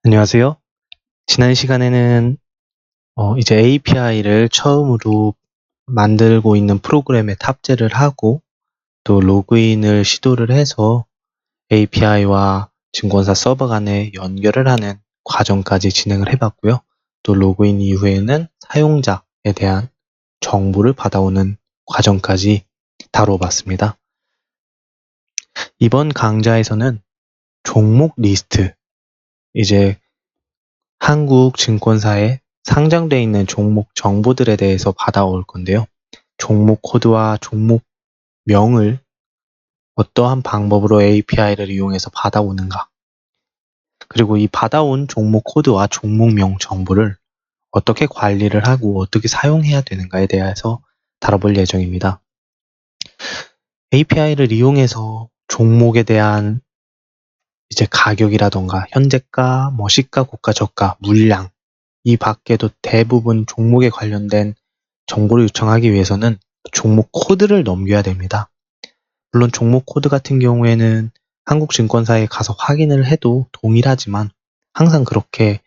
안녕하세요. 지난 시간에는 이제 API를 처음으로 만들고 있는 프로그램에 탑재를 하고 또 로그인을 시도를 해서 API와 증권사 서버 간에 연결을 하는 과정까지 진행을 해봤고요. 또 로그인 이후에는 사용자에 대한 정보를 받아오는 과정까지 다뤄봤습니다. 이번 강좌에서는 종목 리스트, 이제 한국 증권사에 상장되어 있는 종목 정보들에 대해서 받아올 건데요. 종목 코드와 종목명을 어떠한 방법으로 API를 이용해서 받아오는가, 그리고 이 받아온 종목 코드와 종목명 정보를 어떻게 관리를 하고 어떻게 사용해야 되는가에 대해서 다뤄볼 예정입니다. API를 이용해서 종목에 대한 이제 가격이라던가 현재가, 시가, 고가, 저가, 물량, 이 밖에도 대부분 종목에 관련된 정보를 요청하기 위해서는 종목 코드를 넘겨야 됩니다. 물론 종목 코드 같은 경우에는 한국 증권사에 가서 확인을 해도 동일하지만 항상 그렇게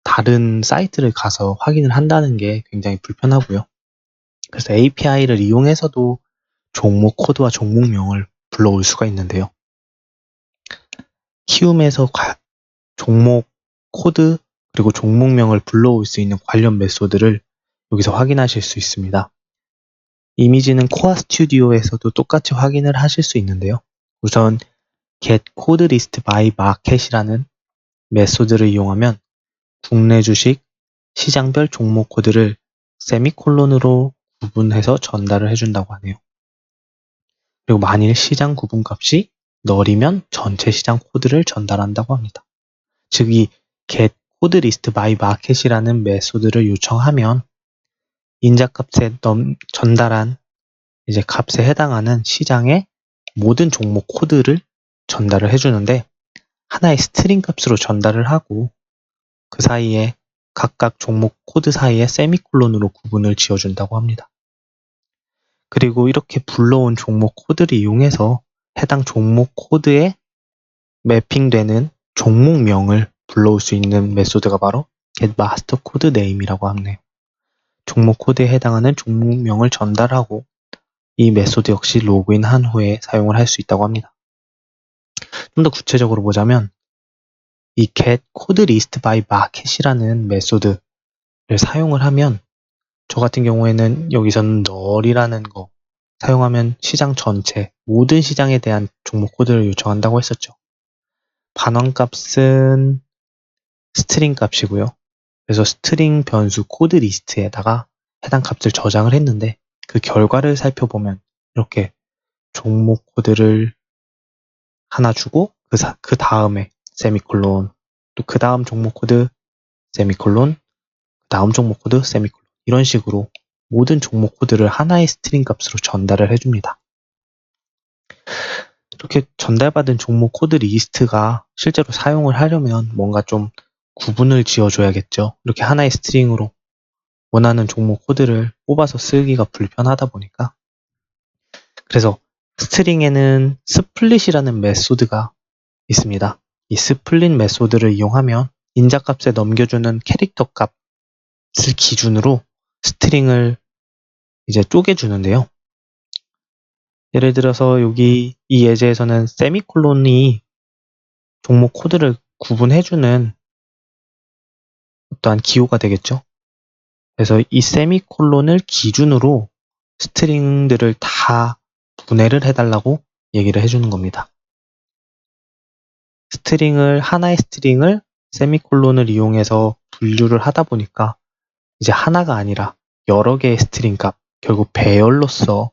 다른 사이트를 가서 확인을 한다는 게 굉장히 불편하고요. 그래서 API를 이용해서도 종목 코드와 종목명을 불러올 수가 있는데요. 키움에서 종목 코드 그리고 종목명을 불러올 수 있는 관련 메소드를 여기서 확인하실 수 있습니다. 이미지는 코어 스튜디오에서도 똑같이 확인을 하실 수 있는데요. 우선 get code list by market이라는 메소드를 이용하면 국내 주식 시장별 종목 코드를 세미콜론으로 구분해서 전달을 해준다고 하네요. 그리고 만일 시장 구분값이 널이면 전체 시장 코드를 전달한다고 합니다. 즉, 이 get code list by market이라는 메소드를 요청하면 인자값에 전달한 이제 값에 해당하는 시장의 모든 종목 코드를 전달을 해주는데 하나의 스트링 값으로 전달을 하고 그 사이에 각각 종목 코드 사이에 세미콜론으로 구분을 지어준다고 합니다. 그리고 이렇게 불러온 종목 코드를 이용해서 해당 종목 코드에 매핑되는 종목명을 불러올 수 있는 메소드가 바로 get master code name이라고 하네요. 종목 코드에 해당하는 종목명을 전달하고 이 메소드 역시 로그인한 후에 사용을 할 수 있다고 합니다. 좀 더 구체적으로 보자면 이 get code list by market이라는 메소드를 사용을 하면 저 같은 경우에는 여기서는 널이라는 거 사용하면 시장 전체 모든 시장에 대한 종목 코드를 요청한다고 했었죠. 반환값은 스트링 값이고요. 그래서 스트링 변수 코드 리스트에다가 해당 값을 저장을 했는데 그 결과를 살펴보면 이렇게 종목 코드를 하나 주고 그 다음에 세미콜론, 또 그 다음 종목 코드 세미콜론, 다음 종목 코드 세미콜론, 이런 식으로 모든 종목 코드를 하나의 스트링 값으로 전달을 해줍니다. 이렇게 전달받은 종목 코드 리스트가 실제로 사용을 하려면 뭔가 좀 구분을 지어줘야겠죠. 이렇게 하나의 스트링으로 원하는 종목 코드를 뽑아서 쓰기가 불편하다 보니까. 그래서 스트링에는 스플릿이라는 메소드가 있습니다. 이 스플릿 메소드를 이용하면 인자값에 넘겨주는 캐릭터 값을 기준으로 스트링을 이제 쪼개주는데요. 예를 들어서 여기 이 예제에서는 세미콜론이 종목 코드를 구분해주는 어떠한 기호가 되겠죠. 그래서 이 세미콜론을 기준으로 스트링들을 다 분해를 해달라고 얘기를 해주는 겁니다. 하나의 스트링을 세미콜론을 이용해서 분류를 하다 보니까 이제 하나가 아니라 여러 개의 스트링 값, 결국 배열로서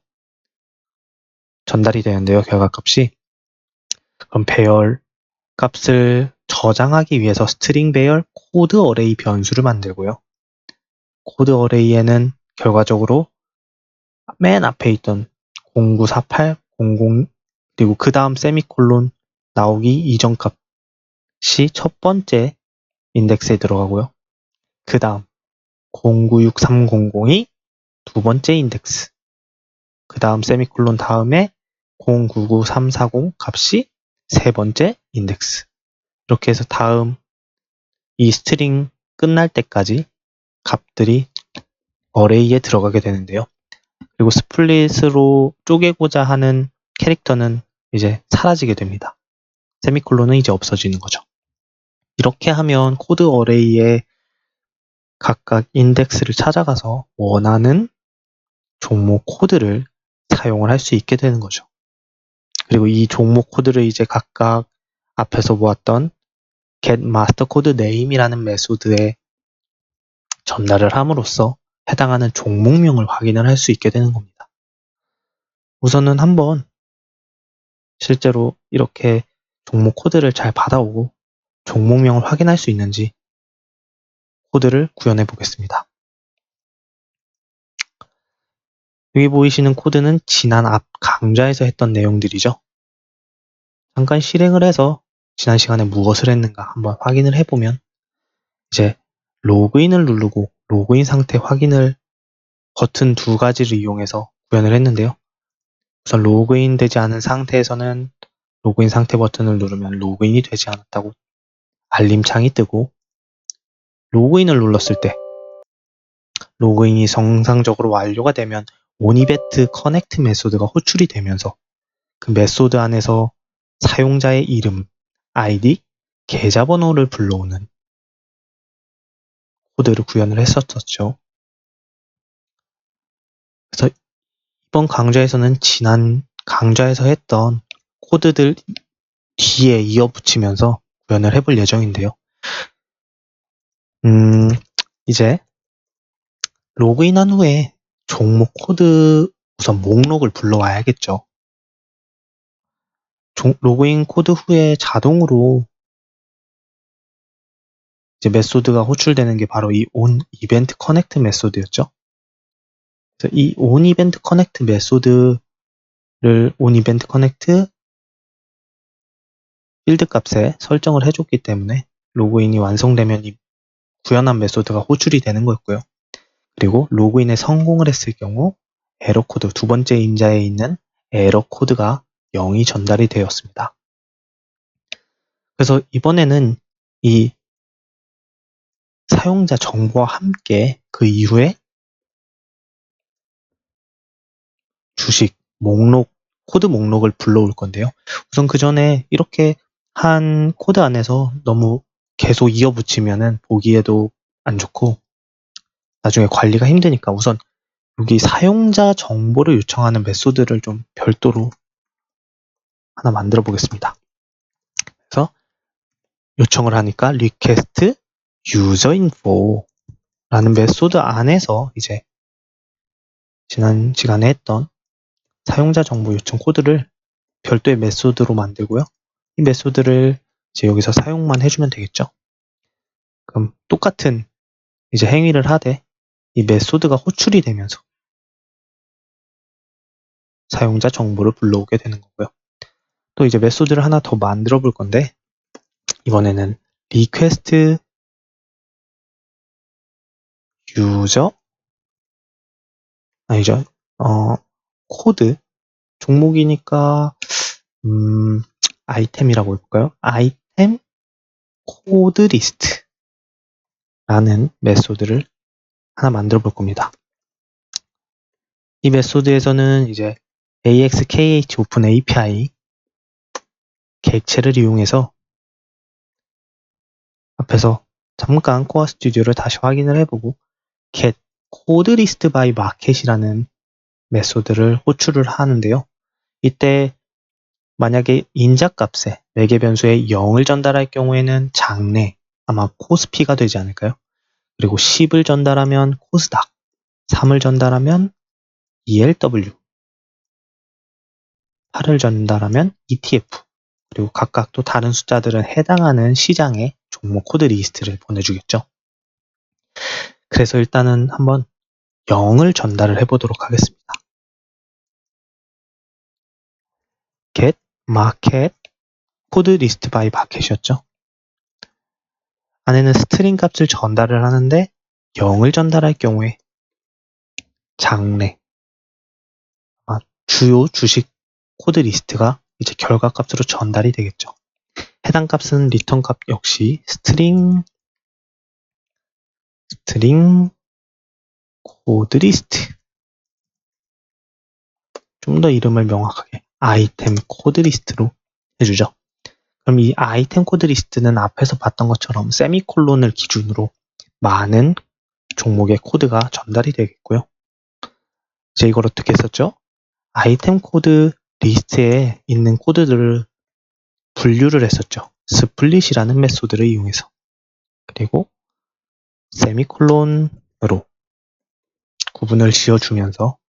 전달이 되는데요, 결과값이. 그럼 배열 값을 저장하기 위해서 스트링 배열 코드 어레이 변수를 만들고요. 코드 어레이에는 결과적으로 맨 앞에 있던 0948, 00, 그리고 그 다음 세미콜론 나오기 이전 값이 첫 번째 인덱스에 들어가고요. 그 다음 096300이 두 번째 인덱스, 그 다음 세미콜론 다음에 099340 값이 세 번째 인덱스, 이렇게 해서 다음 이 스트링 끝날 때까지 값들이 어레이에 들어가게 되는데요. 그리고 스플릿으로 쪼개고자 하는 캐릭터는 이제 사라지게 됩니다. 세미콜론은 이제 없어지는 거죠. 이렇게 하면 코드 어레이에 각각 인덱스를 찾아가서 원하는 종목 코드를 사용을 할 수 있게 되는 거죠. 그리고 이 종목 코드를 이제 각각 앞에서 보았던 get master code name이라는 메소드에 전달을 함으로써 해당하는 종목명을 확인을 할 수 있게 되는 겁니다. 우선은 한번 실제로 이렇게 종목 코드를 잘 받아오고 종목명을 확인할 수 있는지 코드를 구현해 보겠습니다. 여기 보이시는 코드는 지난 앞 강좌에서 했던 내용들이죠. 잠깐 실행을 해서 지난 시간에 무엇을 했는가 한번 확인을 해보면 이제 로그인을 누르고 로그인 상태 확인을 버튼 두 가지를 이용해서 구현을 했는데요. 우선 로그인 되지 않은 상태에서는 로그인 상태 버튼을 누르면 로그인이 되지 않았다고 알림창이 뜨고 로그인을 눌렀을 때 로그인이 정상적으로 완료가 되면 온이벤트 커넥트 메소드가 호출이 되면서 그 메소드 안에서 사용자의 이름, 아이디, 계좌번호를 불러오는 코드를 구현을 했었죠. 그래서 이번 강좌에서는 지난 강좌에서 했던 코드들 뒤에 이어붙이면서 구현을 해볼 예정인데요. 이제 로그인한 후에 종목 코드 우선 목록을 불러와야겠죠. 로그인 코드 후에 자동으로 이제 메소드가 호출되는 게 바로 이 onEventConnect 메소드였죠. 그래서 이 onEventConnect 메소드를 onEventConnect 필드 값에 설정을 해줬기 때문에 로그인이 완성되면 이 구현한 메소드가 호출이 되는 거였고요. 그리고 로그인에 성공을 했을 경우 에러 코드 두 번째 임자에 있는 에러 코드가 0이 전달이 되었습니다. 그래서 이번에는 이 사용자 정보와 함께 그 이후에 주식 목록, 코드 목록을 불러올 건데요. 우선 그 전에 이렇게 한 코드 안에서 너무 계속 이어붙이면은 보기에도 안 좋고 나중에 관리가 힘드니까 우선 여기 사용자 정보를 요청하는 메소드를 좀 별도로 하나 만들어 보겠습니다. 그래서 요청을 하니까 request user info 라는 메소드 안에서 이제 지난 시간에 했던 사용자 정보 요청 코드를 별도의 메소드로 만들고요. 이 메소드를 이제 여기서 사용만 해주면 되겠죠. 그럼 똑같은 이제 행위를 하되 이 메소드가 호출이 되면서 사용자 정보를 불러오게 되는 거고요. 또 이제 메소드를 하나 더 만들어 볼 건데 이번에는 request user 아니죠. 코드 종목이니까 아이템이라고 해볼까요? 아이템 코드 리스트라는 메소드를 하나 만들어 볼 겁니다. 이 메소드에서는 이제 AXKH 오픈 API 객체를 이용해서 앞에서 잠깐 코어 스튜디오를 다시 확인을 해보고 get code list by market이라는 메소드를 호출을 하는데요. 이때 만약에 인자값에 매개 변수에 0을 전달할 경우에는 장내 아마 코스피가 되지 않을까요? 그리고 10을 전달하면 코스닥, 3을 전달하면 ELW, 8을 전달하면 ETF, 그리고 각각 또 다른 숫자들은 해당하는 시장의 종목 코드 리스트를 보내주겠죠. 그래서 일단은 한번 0을 전달을 해보도록 하겠습니다. get market code list by market이었죠. 안에는 스트링 값을 전달을 하는데 0을 전달할 경우에 장래, 주요 주식 코드 리스트가 이제 결과 값으로 전달이 되겠죠. 해당 값은 리턴 값 역시 스트링 스트링 코드 리스트. 좀 더 이름을 명확하게 아이템 코드 리스트로 해주죠. 그럼 이 아이템 코드 리스트는 앞에서 봤던 것처럼 세미콜론을 기준으로 많은 종목의 코드가 전달이 되겠고요. 이제 이걸 어떻게 썼죠? 아이템 코드 리스트에 있는 코드들을 분류를 했었죠. 스플릿이라는 메소드를 이용해서. 그리고 세미콜론으로 구분을 지어주면서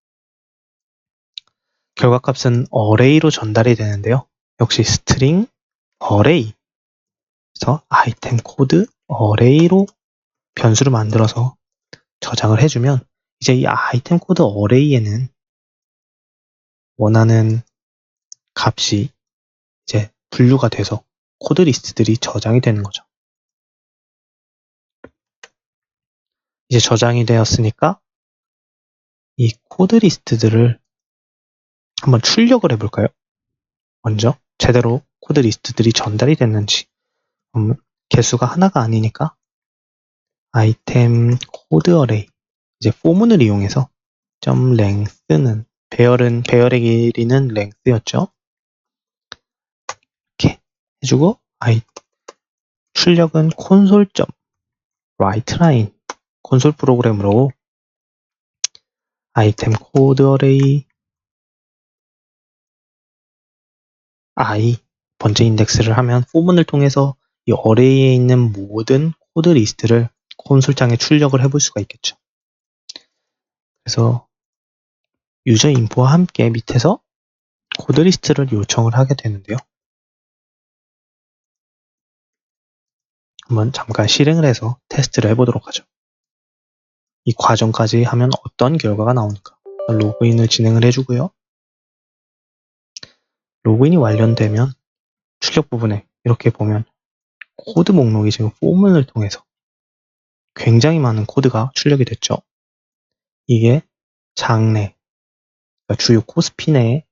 결과값은 어레이로 전달이 되는데요. 역시 스트링 어레이. 그래서 아이템 코드 어레이로 변수를 만들어서 저장을 해주면 이제 이 아이템 코드 어레이에는 원하는 값이 이제 분류가 돼서 코드 리스트들이 저장이 되는 거죠. 이제 저장이 되었으니까 이 코드 리스트들을 한번 출력을 해볼까요? 먼저 제대로 코드 리스트들이 전달이 됐는지. 개수가 하나가 아니니까 아이템 코드 어레이 이제 포문을 이용해서 .length는 배열의 길이는 length였죠. 이렇게 해주고 출력은 console.writeLine 콘솔 프로그램으로 아이템 코드 어레이 I 번째 인덱스를 하면 포문을 통해서 이 어레이에 있는 모든 코드 리스트를 콘솔장에 출력을 해볼 수가 있겠죠. 그래서 유저 인포와 함께 밑에서 코드 리스트를 요청을 하게 되는데요. 한번 잠깐 실행을 해서 테스트를 해보도록 하죠. 이 과정까지 하면 어떤 결과가 나오니까 로그인을 진행을 해주고요. 로그인이 완료되면 출력 부분에 이렇게 보면 코드 목록이 지금 포문을 통해서 굉장히 많은 코드가 출력이 됐죠. 이게 장내, 그러니까 주요 코스피 내의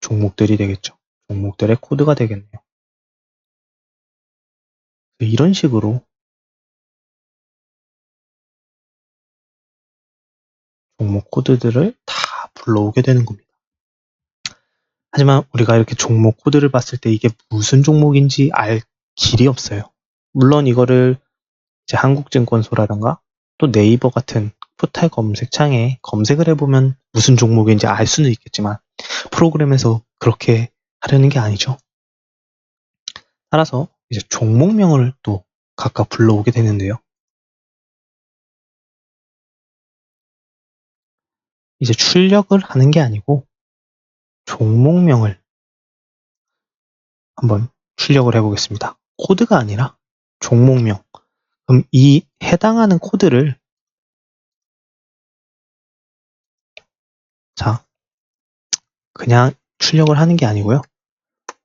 종목들이 되겠죠. 종목들의 코드가 되겠네요. 이런 식으로 종목 코드들을 다 불러오게 되는 겁니다. 하지만 우리가 이렇게 종목 코드를 봤을 때 이게 무슨 종목인지 알 길이 없어요. 물론 이거를 이제 한국증권소라던가 또 네이버 같은 포털 검색창에 검색을 해보면 무슨 종목인지 알 수는 있겠지만 프로그램에서 그렇게 하려는 게 아니죠. 따라서 이제 종목명을 또 각각 불러오게 되는데요. 이제 출력을 하는 게 아니고 종목명을 한번 출력을 해보겠습니다. 코드가 아니라 종목명. 그럼 이 해당하는 코드를 자, 그냥 출력을 하는 게 아니고요.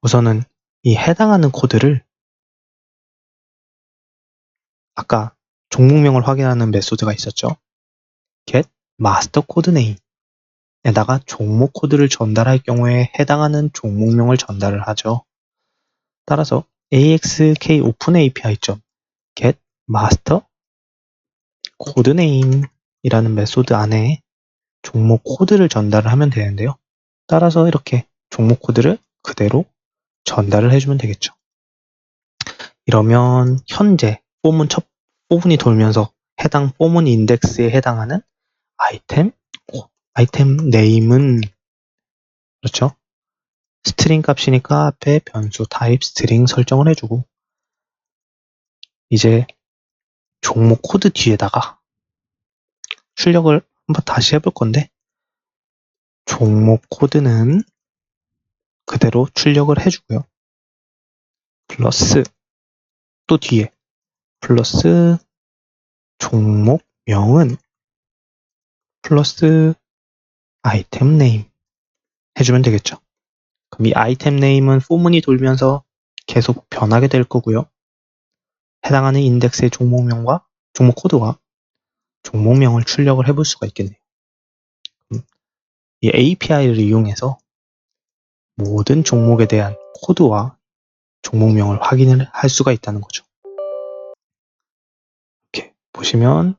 우선은 이 해당하는 코드를 아까 종목명을 확인하는 메소드가 있었죠. get master code name 에다가 종목 코드를 전달할 경우에 해당하는 종목명을 전달을 하죠. 따라서 AXK Open API get master code name 이라는 메소드 안에 종목 코드를 전달을 하면 되는데요. 따라서 이렇게 종목 코드를 그대로 전달을 해주면 되겠죠. 이러면 현재 첫 포문이 돌면서 해당 포문 인덱스에 해당하는 아이템 네임은 그렇죠. 스트링 값이니까 앞에 변수 타입 스트링 설정을 해주고 이제 종목 코드 뒤에다가 출력을 한번 다시 해볼 건데 종목 코드는 그대로 출력을 해주고요. 플러스 또 뒤에 플러스 종목명은 플러스 아이템 네임 해주면 되겠죠. 그럼 이 아이템 네임은 포문이 돌면서 계속 변하게 될 거고요. 해당하는 인덱스의 종목명과 종목 코드와 종목명을 출력을 해볼 수가 있겠네요. 이 API를 이용해서 모든 종목에 대한 코드와 종목명을 확인을 할 수가 있다는 거죠. 이렇게 보시면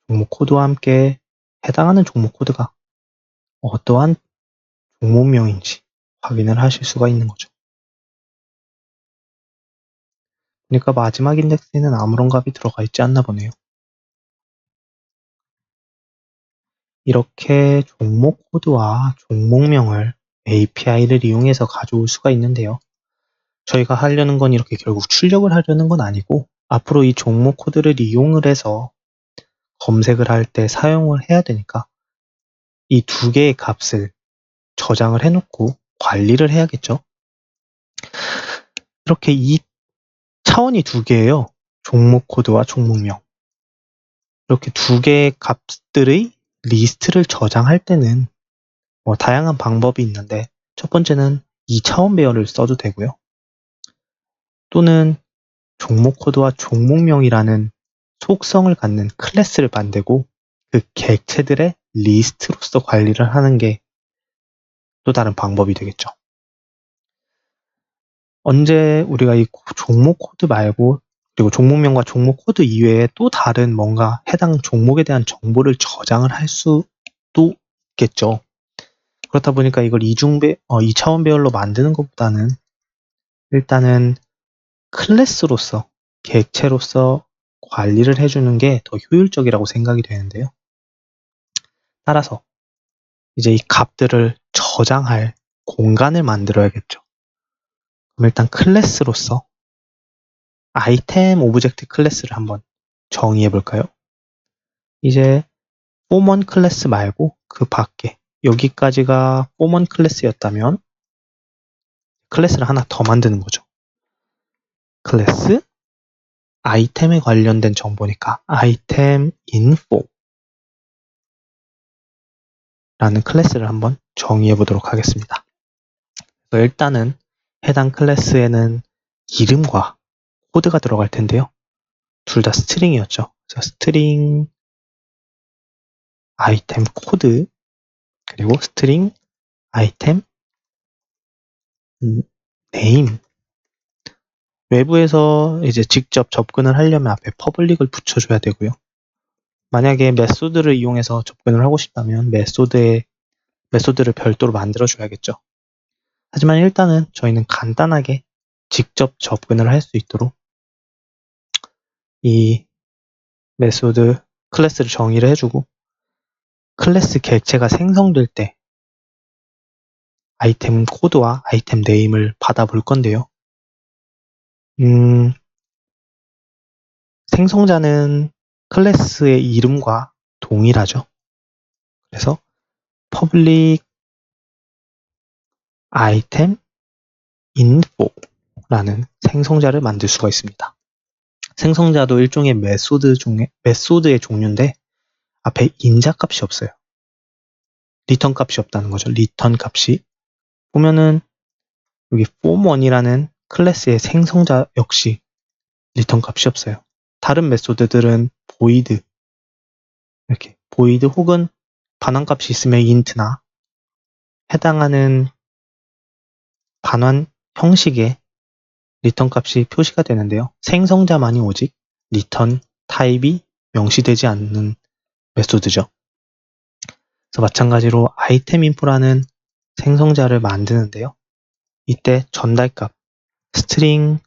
종목 코드와 함께 해당하는 종목 코드가 어떠한 종목명인지 확인을 하실 수가 있는 거죠. 그러니까 마지막 인덱스에는 아무런 값이 들어가 있지 않나 보네요. 이렇게 종목 코드와 종목명을 API를 이용해서 가져올 수가 있는데요. 저희가 하려는 건 이렇게 결국 출력을 하려는 건 아니고 앞으로 이 종목 코드를 이용을 해서 검색을 할 때 사용을 해야 되니까 이 두 개의 값을 저장을 해놓고 관리를 해야겠죠. 이렇게 이 차원이 두 개예요. 종목 코드와 종목명. 이렇게 두 개의 값들의 리스트를 저장할 때는 다양한 방법이 있는데 첫 번째는 2차원 배열을 써도 되고요. 또는 종목 코드와 종목명이라는 속성을 갖는 클래스를 만들고 그 객체들의 리스트로서 관리를 하는 게 또 다른 방법이 되겠죠. 언제 우리가 이 종목 코드 말고 그리고 종목명과 종목 코드 이외에 또 다른 뭔가 해당 종목에 대한 정보를 저장을 할 수도 있겠죠. 그렇다 보니까 이걸 2차원 배열로 만드는 것보다는 일단은 클래스로서, 객체로서 관리를 해주는 게 더 효율적이라고 생각이 되는데요. 따라서 이제 이 값들을 저장할 공간을 만들어야겠죠. 그럼 일단 클래스로서 아이템 오브젝트 클래스를 한번 정의해 볼까요? 이제 포먼 클래스 말고 그 밖에 여기까지가 포먼 클래스였다면 클래스를 하나 더 만드는 거죠. 클래스 아이템에 관련된 정보니까 아이템 인포 라는 클래스를 한번 정의해 보도록 하겠습니다. 그래서 일단은 해당 클래스에는 이름과 코드가 들어갈 텐데요. 둘 다 스트링이었죠. 그래서 스트링 아이템 코드 그리고 스트링 아이템 네임. 외부에서 이제 직접 접근을 하려면 앞에 퍼블릭을 붙여줘야 되고요. 만약에 메소드를 이용해서 접근을 하고 싶다면 메소드를 별도로 만들어줘야겠죠. 하지만 일단은 저희는 간단하게 직접 접근을 할 수 있도록 이 메소드 클래스를 정의를 해주고 클래스 객체가 생성될 때 아이템 코드와 아이템 네임을 받아볼 건데요. 생성자는 클래스의 이름과 동일하죠. 그래서 public item info라는 생성자를 만들 수가 있습니다. 생성자도 일종의 메소드의 종류인데 앞에 인자 값이 없어요. 리턴 값이 없다는 거죠. 리턴 값이 보면은 여기 form1이라는 클래스의 생성자 역시 리턴 값이 없어요. 다른 메소드들은 void 이렇게 void 혹은 반환값이 있으면 int나 해당하는 반환 형식의 리턴 값이 표시가 되는데요. 생성자만이 오직 리턴 타입이 명시되지 않는 메소드죠. 그래서 마찬가지로 아이템 인포라는 생성자를 만드는데요. 이때 전달값 스트링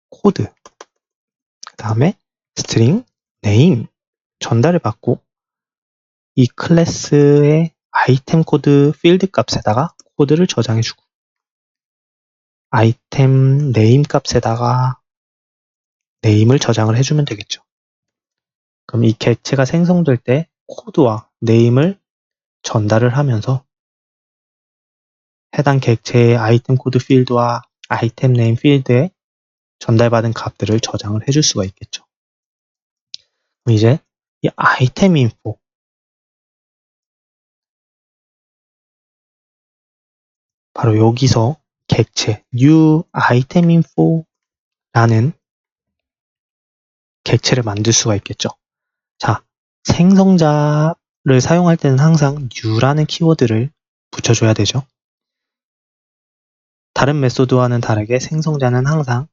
코드 그 다음에 스트링 네임 전달을 받고 이 클래스의 아이템 코드 필드 값에다가 코드를 저장해주고 아이템 네임 값에다가 네임을 저장을 해주면 되겠죠. 그럼 이 객체가 생성될 때 코드와 네임을 전달을 하면서 해당 객체의 아이템 코드 필드와 아이템 네임 필드에 전달받은 값들을 저장을 해줄 수가 있겠죠. 그럼 이제 이 아이템 인포 바로 여기서 객체 new item info라는 객체를 만들 수가 있겠죠. 자, 생성자를 사용할 때는 항상 new라는 키워드를 붙여줘야 되죠. 다른 메소드와는 다르게 생성자는 항상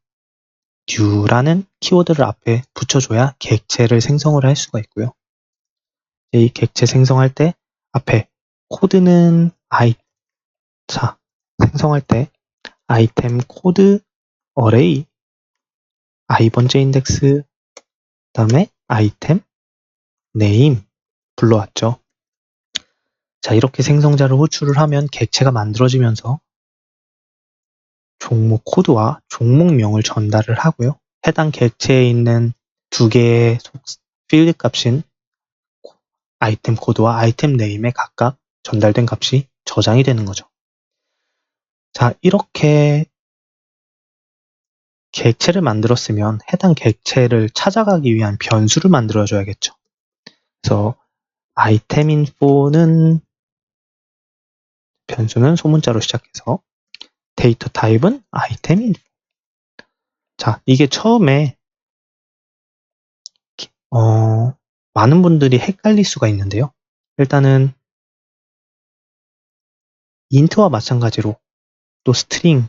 new라는 키워드를 앞에 붙여줘야 객체를 생성을 할 수가 있고요. 이 객체 생성할 때 앞에 코드는 자, 생성할 때 아이템 코드 어레이 i번째 인덱스 그다음에 아이템 네임 불러왔죠. 자, 이렇게 생성자를 호출을 하면 객체가 만들어지면서 종목 코드와 종목명을 전달을 하고요. 해당 객체에 있는 두 개의 필드 값인 아이템 코드와 아이템 네임에 각각 전달된 값이 저장이 되는 거죠. 자, 이렇게 객체를 만들었으면 해당 객체를 찾아가기 위한 변수를 만들어줘야겠죠. 그래서 아이템 인포는 변수는 소문자로 시작해서 데이터 타입은 아이템 인포. 자, 이게 처음에 많은 분들이 헷갈릴 수가 있는데요. 일단은 인트와 마찬가지로 또 스트링,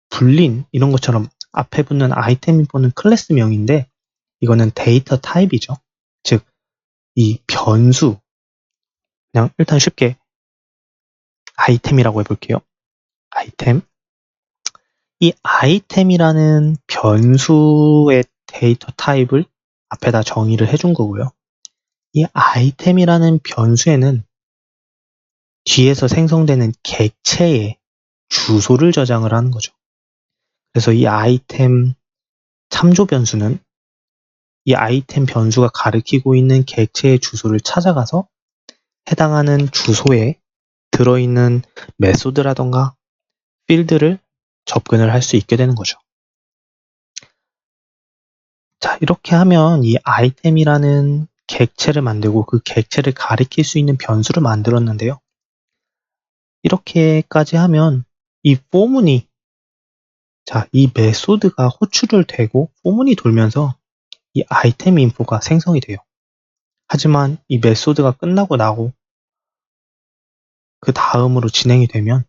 불린 이런 것처럼 앞에 붙는 아이템 인포는 클래스명인데 이거는 데이터 타입이죠. 즉, 이 변수 그냥 일단 쉽게 아이템이라고 해볼게요. 아이템. 이 아이템이라는 변수의 데이터 타입을 앞에다 정의를 해준 거고요. 이 아이템이라는 변수에는 뒤에서 생성되는 객체의 주소를 저장을 하는 거죠. 그래서 이 아이템 참조 변수는 이 아이템 변수가 가리키고 있는 객체의 주소를 찾아가서 해당하는 주소에 들어있는 메소드라던가 필드를 접근을 할 수 있게 되는 거죠. 자, 이렇게 하면 이 아이템이라는 객체를 만들고 그 객체를 가리킬 수 있는 변수를 만들었는데요. 이렇게까지 하면 이 포문이 이 메소드가 호출을 되고 포문이 돌면서 이 아이템 인포가 생성이 돼요. 하지만 이 메소드가 끝나고 나고 그 다음으로 진행이 되면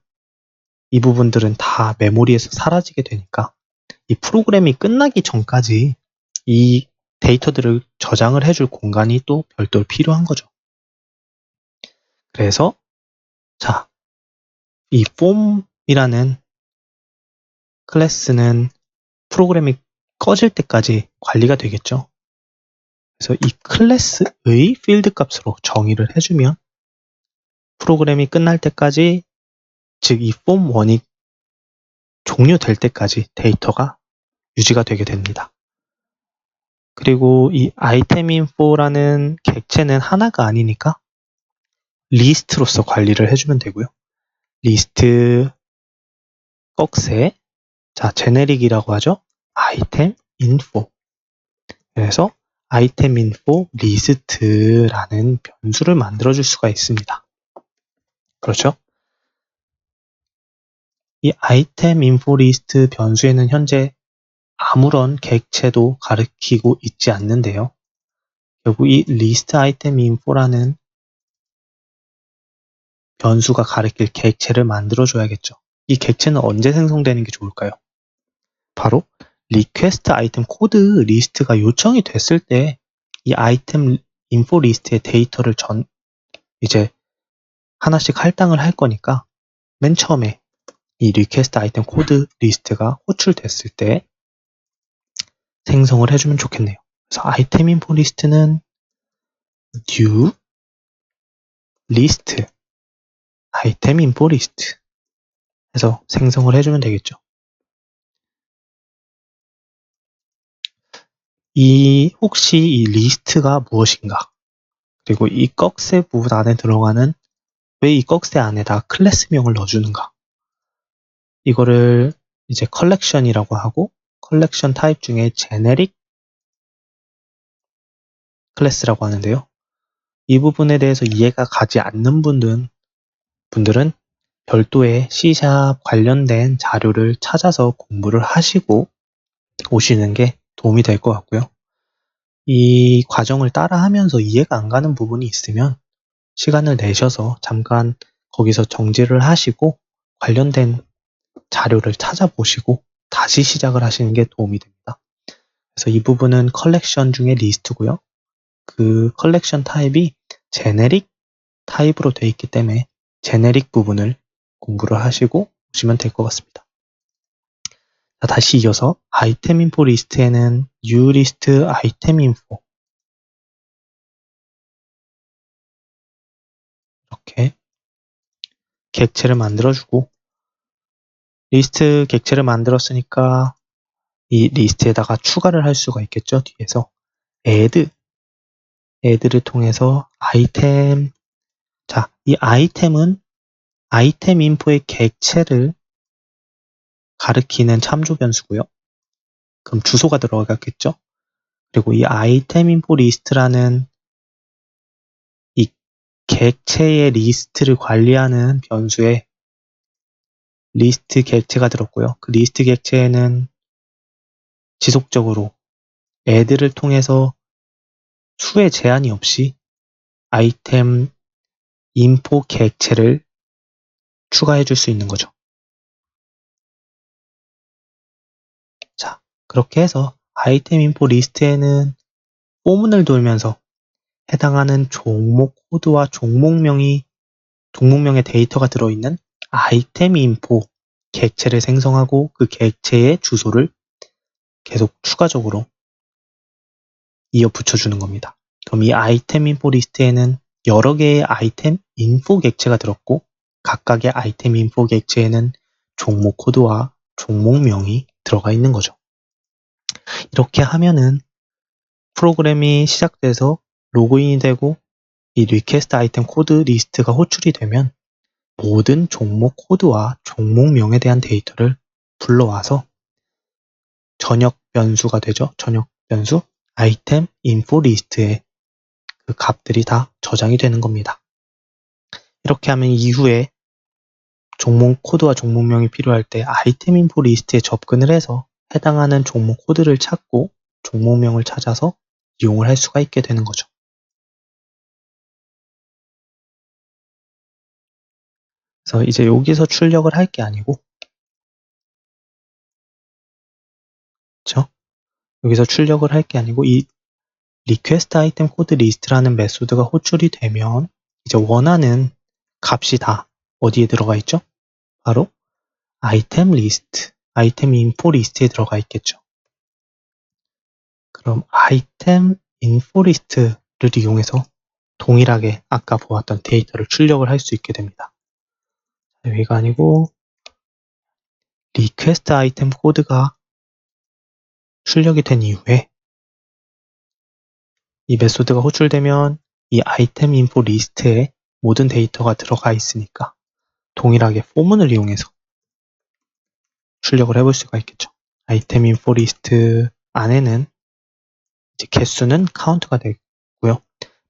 이 부분들은 다 메모리에서 사라지게 되니까 이 프로그램이 끝나기 전까지 이 데이터들을 저장을 해줄 공간이 또 별도로 필요한 거죠. 그래서 이 폼이라는 클래스는 프로그램이 꺼질 때까지 관리가 되겠죠. 그래서 이 클래스의 필드 값으로 정의를 해주면 프로그램이 끝날 때까지, 즉 이 폼1이 종료될 때까지 데이터가 유지가 되게 됩니다. 그리고 이 아이템인포라는 객체는 하나가 아니니까 리스트로서 관리를 해주면 되고요. 리스트 꺽쇠, 제네릭이라고 하죠. 아이템 인포. 그래서 아이템 인포 리스트라는 변수를 만들어줄 수가 있습니다. 그렇죠? 이 아이템 인포 리스트 변수에는 현재 아무런 객체도 가리키고 있지 않는데요. 결국 이 리스트 아이템 인포라는 변수가 가리킬 객체를 만들어줘야겠죠. 이 객체는 언제 생성되는 게 좋을까요? 바로 리퀘스트 아이템 코드 리스트가 요청이 됐을 때 이 아이템 인포 리스트의 데이터를 이제 하나씩 할당을 할 거니까 맨 처음에 이 리퀘스트 아이템 코드 리스트가 호출됐을 때 생성을 해주면 좋겠네요. 그래서 아이템 인포 리스트는 new list 아이템 인포 리스트 해서 생성을 해주면 되겠죠. 혹시 이 리스트가 무엇인가? 그리고 이 꺽쇠 부분 안에 들어가는 왜 이 꺽쇠 안에다 클래스명을 넣어주는가? 이거를 이제 컬렉션이라고 하고 컬렉션 타입 중에 제네릭 클래스라고 하는데요. 이 부분에 대해서 이해가 가지 않는 분들은 별도의 C# 관련된 자료를 찾아서 공부를 하시고 오시는 게 도움이 될 것 같고요. 이 과정을 따라하면서 이해가 안 가는 부분이 있으면 시간을 내셔서 잠깐 거기서 정지를 하시고 관련된 자료를 찾아보시고 다시 시작을 하시는 게 도움이 됩니다. 그래서 이 부분은 컬렉션 중에 리스트고요. 그 컬렉션 타입이 제네릭 타입으로 되어 있기 때문에 제네릭 부분을 공부를 하시고 오시면 될 것 같습니다. 자, 다시 이어서 아이템 인포 리스트에는 new list 아이템 인포 이렇게 객체를 만들어주고 리스트 객체를 만들었으니까 이 리스트에다가 추가를 할 수가 있겠죠. 뒤에서 add를 통해서 아이템 자, 이 아이템은 아이템 인포의 객체를 가리키는 참조 변수고요. 그럼 주소가 들어가겠죠. 그리고 이 아이템 인포 리스트라는 이 객체의 리스트를 관리하는 변수에 리스트 객체가 들었고요. 그 리스트 객체에는 지속적으로 add를 통해서 수의 제한이 없이 아이템 인포 객체를 추가해 줄 수 있는 거죠. 자, 그렇게 해서 아이템 인포 리스트에는 포문을 돌면서 해당하는 종목 코드와 종목명의 데이터가 들어있는 아이템 인포 객체를 생성하고 그 객체의 주소를 계속 추가적으로 이어 붙여주는 겁니다. 그럼 이 아이템 인포 리스트에는 여러 개의 아이템 인포 객체가 들었고 각각의 아이템 인포 객체에는 종목 코드와 종목명이 들어가 있는 거죠. 이렇게 하면은 프로그램이 시작돼서 로그인이 되고 이 리퀘스트 아이템 코드 리스트가 호출이 되면 모든 종목 코드와 종목명에 대한 데이터를 불러와서 전역 변수가 되죠. 전역 변수 아이템 인포 리스트에 그 값들이 다 저장이 되는 겁니다. 이렇게 하면 이후에 종목 코드와 종목명이 필요할 때 아이템 인포 리스트에 접근을 해서 해당하는 종목 코드를 찾고 종목명을 찾아서 이용을 할 수가 있게 되는 거죠. 그래서 이제 여기서 출력을 할 게 아니고 그렇죠? 여기서 출력을 할 게 아니고 이 리퀘스트 아이템 코드 리스트라는 메소드가 호출이 되면 이제 원하는 값이 다 어디에 들어가 있죠? 바로 아이템 리스트, 아이템 인포 리스트에 들어가 있겠죠. 그럼 아이템 인포 리스트를 이용해서 동일하게 아까 보았던 데이터를 출력을 할 수 있게 됩니다. 여기가 아니고 리퀘스트 아이템 코드가 출력이 된 이후에 이 메소드가 호출되면 이 아이템 인포 리스트에 모든 데이터가 들어가 있으니까 동일하게 포문을 이용해서 출력을 해볼 수가 있겠죠. 아이템 인포 리스트 안에는 이제 개수는 카운트가 되고요.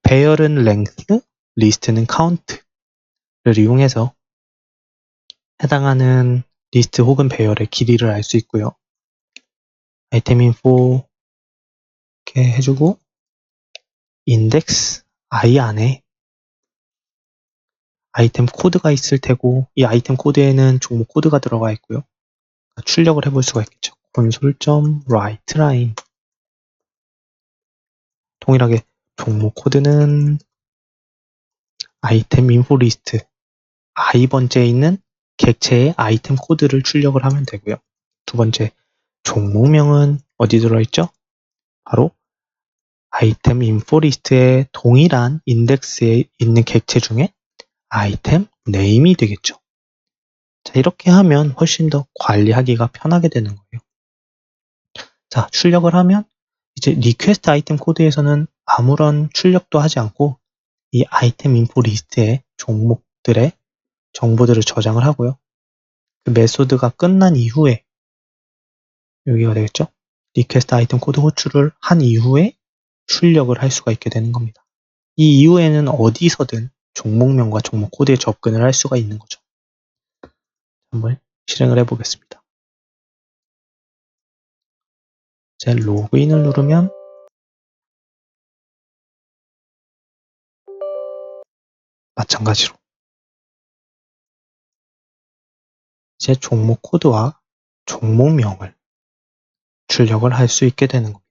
배열은 length, 리스트는 count를 이용해서 해당하는 리스트 혹은 배열의 길이를 알 수 있고요. 아이템 인포 이렇게 해주고 index i 안에 아이템 코드가 있을 테고 이 아이템 코드에는 종목 코드가 들어가 있고요. 출력을 해볼 수가 있겠죠. console.writeLine 동일하게 종목 코드는 아이템 인포 리스트 i번째에 있는 객체의 아이템 코드를 출력을 하면 되고요. 두 번째 종목명은 어디 들어있죠? 바로 아이템 인포 리스트의 동일한 인덱스에 있는 객체 중에 아이템 네임이 되겠죠. 자, 이렇게 하면 훨씬 더 관리하기가 편하게 되는 거예요. 자, 출력을 하면 이제 리퀘스트 아이템 코드에서는 아무런 출력도 하지 않고 이 아이템 인포 리스트에 종목들의 정보들을 저장을 하고요. 그 메소드가 끝난 이후에 여기가 되겠죠? 리퀘스트 아이템 코드 호출을 한 이후에 출력을 할 수가 있게 되는 겁니다. 이 이후에는 어디서든 종목명과 종목 코드에 접근을 할 수가 있는 거죠. 한번 실행을 해보겠습니다. 이제 로그인을 누르면 마찬가지로 이제 종목 코드와 종목명을 출력을 할 수 있게 되는 겁니다.